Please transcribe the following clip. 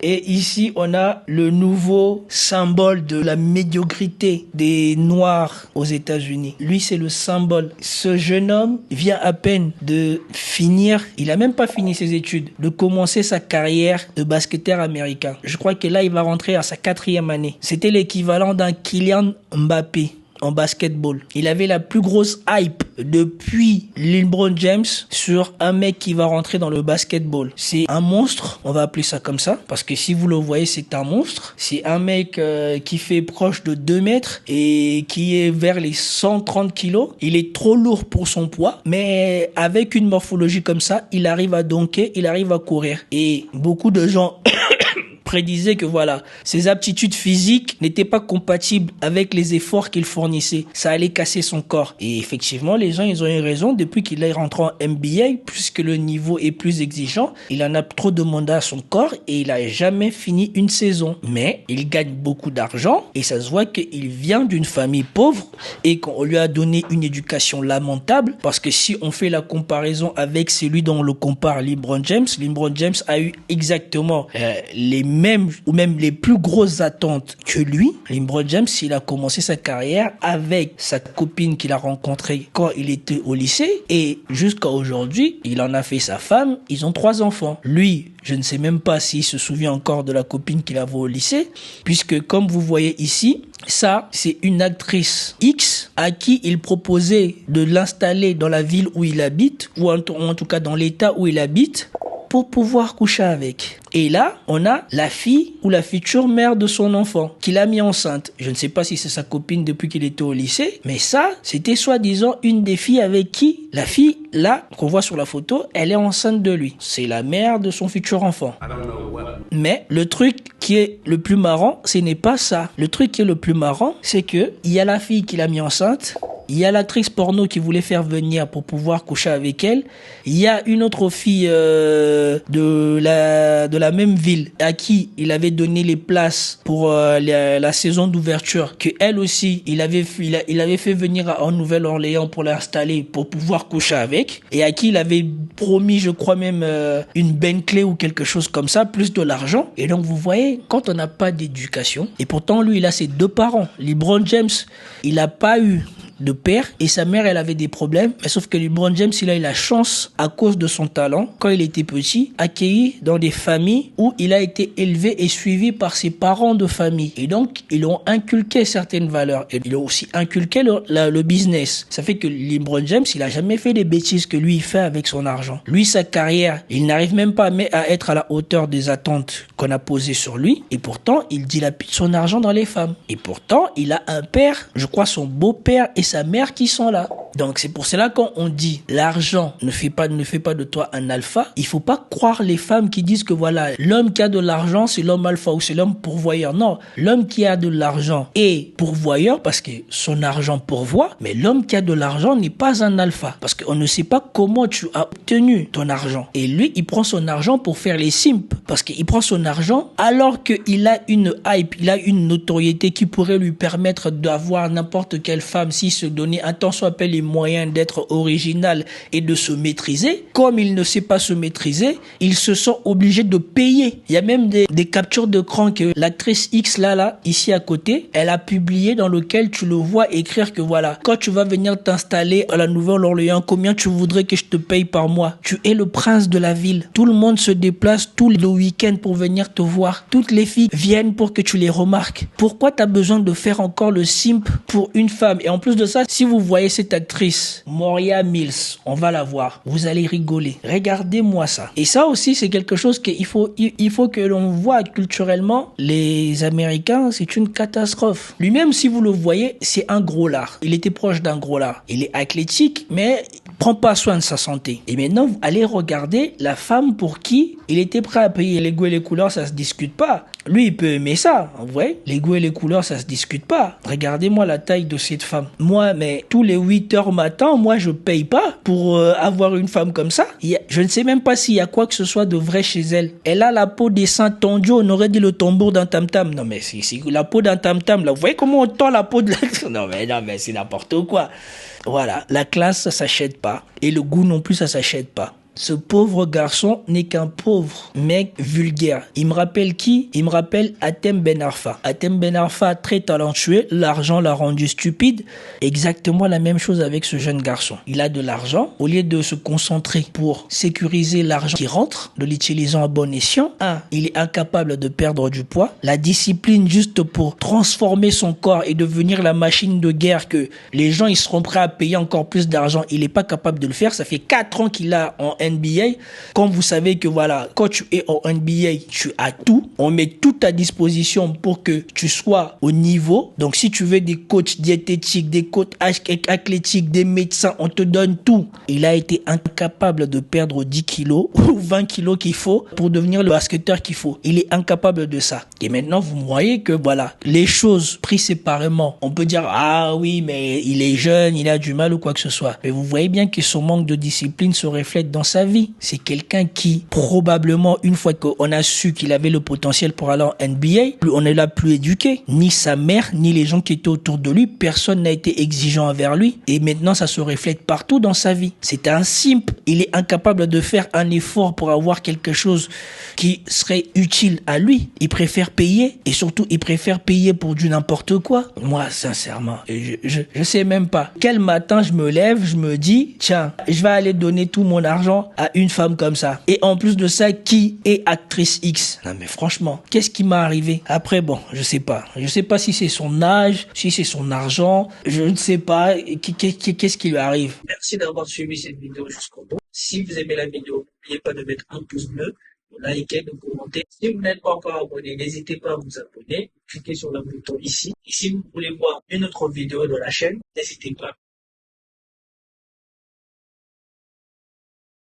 Et ici, on a le nouveau symbole de la médiocrité des Noirs aux États-Unis. Lui, c'est le symbole. Ce jeune homme vient à peine de finir, il a même pas fini ses études, de commencer sa carrière de basketteur américain. Je crois que là, il va rentrer à sa 4e année. C'était l'équivalent d'un Kylian Mbappé en basketball. Il avait la plus grosse hype depuis LeBron James sur un mec qui va rentrer dans le basketball. C'est un monstre, on va appeler ça comme ça, parce que si vous le voyez, c'est un monstre. C'est un mec qui fait proche de 2 mètres et qui est vers les 130 kilos. Il est trop lourd pour son poids, mais avec une morphologie comme ça, il arrive à dunker, il arrive à courir. Et beaucoup de gens prédisait que voilà, ses aptitudes physiques n'étaient pas compatibles avec les efforts qu'il fournissait. Ça allait casser son corps. Et effectivement, les gens, ils ont eu raison depuis qu'il est rentré en NBA, puisque le niveau est plus exigeant. Il en a trop demandé à son corps et il a jamais fini une saison. Mais il gagne beaucoup d'argent et ça se voit qu'il vient d'une famille pauvre et qu'on lui a donné une éducation lamentable, parce que si on fait la comparaison avec celui dont on le compare, LeBron James a eu exactement les mêmes ou même les plus grosses attentes que lui. LeBron James, il a commencé sa carrière avec sa copine qu'il a rencontrée quand il était au lycée et jusqu'à aujourd'hui, il en a fait sa femme. Ils ont 3 enfants. Lui, je ne sais même pas s'il se souvient encore de la copine qu'il avait au lycée, puisque comme vous voyez ici, ça, c'est une actrice X à qui il proposait de l'installer dans la ville où il habite, ou en tout cas dans l'état où il habite, pour pouvoir coucher avec. Et là, on a la fille ou la future mère de son enfant qu'il a mis enceinte. Je ne sais pas si c'est sa copine depuis qu'il était au lycée, mais ça, c'était soi-disant une des filles avec qui la fille, là, qu'on voit sur la photo, elle est enceinte de lui. C'est la mère de son futur enfant. Mais le truc qui est le plus marrant, ce n'est pas ça. Le truc qui est le plus marrant, c'est que il y a la fille qu'il a mis enceinte, il y a l'actrice porno qui voulait faire venir pour pouvoir coucher avec elle. Il y a une autre fille de la même ville à qui il avait donné les places pour la saison d'ouverture, que elle aussi il avait fait venir en Nouvelle-Orléans pour l'installer pour pouvoir coucher avec, et à qui il avait promis, je crois même une Bentley ou quelque chose comme ça, plus de l'argent. Et donc vous voyez, quand on n'a pas d'éducation, et pourtant lui il a ses 2 parents. LeBron James, il n'a pas eu de père et sa mère, elle avait des problèmes, mais sauf que LeBron James, il a eu la chance, à cause de son talent, quand il était petit, accueilli dans des familles où il a été élevé et suivi par ses parents de famille. Et donc, ils ont inculqué certaines valeurs. Et ils ont aussi inculqué le business. Ça fait que LeBron James, il a jamais fait des bêtises que lui, il fait avec son argent. Lui, sa carrière, il n'arrive même pas à être à la hauteur des attentes qu'on a posées sur lui. Et pourtant, il dilapide son argent dans les femmes. Et pourtant, il a un père, je crois son beau-père et sa mère qui sont là. Donc c'est pour cela quand on dit l'argent ne fait pas de toi un alpha, il faut pas croire les femmes qui disent que voilà, l'homme qui a de l'argent c'est l'homme alpha ou c'est l'homme pourvoyeur. Non, l'homme qui a de l'argent est pourvoyeur parce que son argent pourvoit, mais l'homme qui a de l'argent n'est pas un alpha parce qu'on ne sait pas comment tu as obtenu ton argent. Et lui, il prend son argent pour faire les simps parce qu'il prend son argent alors qu'il a une hype, il a une notoriété qui pourrait lui permettre d'avoir n'importe quelle femme si se donner un tant soit peu les moyens d'être original et de se maîtriser. Comme il ne sait pas se maîtriser, il se sent obligé de payer. Il y a même des captures d'écran que l'actrice X là, ici à côté, elle a publié dans lequel tu le vois écrire que voilà, quand tu vas venir t'installer à la Nouvelle-Orléans, combien tu voudrais que je te paye par mois? Tu es le prince de la ville. Tout le monde se déplace tout le week-end pour venir te voir. Toutes les filles viennent pour que tu les remarques. Pourquoi tu as besoin de faire encore le simp pour une femme? Et en plus de ça, si vous voyez cette actrice, Moria Mills, on va la voir, vous allez rigoler. Regardez-moi ça. Et ça aussi, c'est quelque chose qu'il faut que l'on voit culturellement. Les Américains, c'est une catastrophe. Lui-même, si vous le voyez, c'est un gros lard. Il était proche d'un gros lard. Il est athlétique, mais il prend pas soin de sa santé. Et maintenant, vous allez regarder la femme pour qui il était prêt à payer. Les goûts et les couleurs, ça se discute pas. Lui, il peut aimer ça, vous voyez. Les goûts et les couleurs, ça se discute pas. Regardez-moi la taille de cette femme. Moi, mais tous les 8 heures matin, moi, je paye pas pour avoir une femme comme ça. Je ne sais même pas s'il y a quoi que ce soit de vrai chez elle. Elle a la peau des seins tendus, on aurait dit le tambour d'un tam-tam. Non, mais c'est la peau d'un tam-tam, là. Vous voyez comment on tend la peau de la... Non, mais c'est n'importe quoi. Voilà, la classe, ça s'achète pas. Et le goût non plus, ça s'achète pas. Ce pauvre garçon n'est qu'un pauvre mec vulgaire. Il me rappelle qui? Il me rappelle Hatem Ben Arfa. Hatem Ben Arfa, très talentueux, l'argent l'a rendu stupide. Exactement la même chose avec ce jeune garçon. Il a de l'argent, au lieu de se concentrer pour sécuriser l'argent qui rentre, de l'utilisant à bon escient, il est incapable de perdre du poids. La discipline juste pour transformer son corps et devenir la machine de guerre que les gens ils seront prêts à payer encore plus d'argent, il n'est pas capable de le faire. Ça fait 4 ans qu'il a en NBA. Comme vous savez que voilà, quand tu es en NBA, tu as tout. On met tout à disposition pour que tu sois au niveau. Donc si tu veux des coachs diététiques, des coachs athlétiques, des médecins, on te donne tout. Il a été incapable de perdre 10 kilos ou 20 kilos qu'il faut pour devenir le basketteur qu'il faut. Il est incapable de ça. Et maintenant, vous voyez que voilà, les choses prises séparément, on peut dire, ah oui, mais il est jeune, il a du mal ou quoi que ce soit. Mais vous voyez bien que son manque de discipline se reflète dans sa vie. C'est quelqu'un qui, probablement, une fois qu'on a su qu'il avait le potentiel pour aller en NBA, on ne l'a plus éduqué. Ni sa mère, ni les gens qui étaient autour de lui, personne n'a été exigeant envers lui. Et maintenant, ça se reflète partout dans sa vie. C'est un simple. Il est incapable de faire un effort pour avoir quelque chose qui serait utile à lui. Il préfère payer et surtout, il préfère payer pour du n'importe quoi. Moi, sincèrement, je sais même pas. Quel matin je me lève, je me dis, tiens, je vais aller donner tout mon argent à une femme comme ça. Et en plus de ça, qui est actrice X? Non mais franchement, qu'est-ce qui m'est arrivé? Après, bon, je sais pas. Je sais pas si c'est son âge, si c'est son argent. Je ne sais pas. Qu'est-ce qui lui arrive? Merci d'avoir suivi cette vidéo jusqu'au bout. Si vous aimez la vidéo, n'oubliez pas de mettre un pouce bleu, de liker, de commenter. Si vous n'êtes pas encore abonné, n'hésitez pas à vous abonner. Cliquez sur le bouton ici. Et si vous voulez voir une autre vidéo de la chaîne, n'hésitez pas.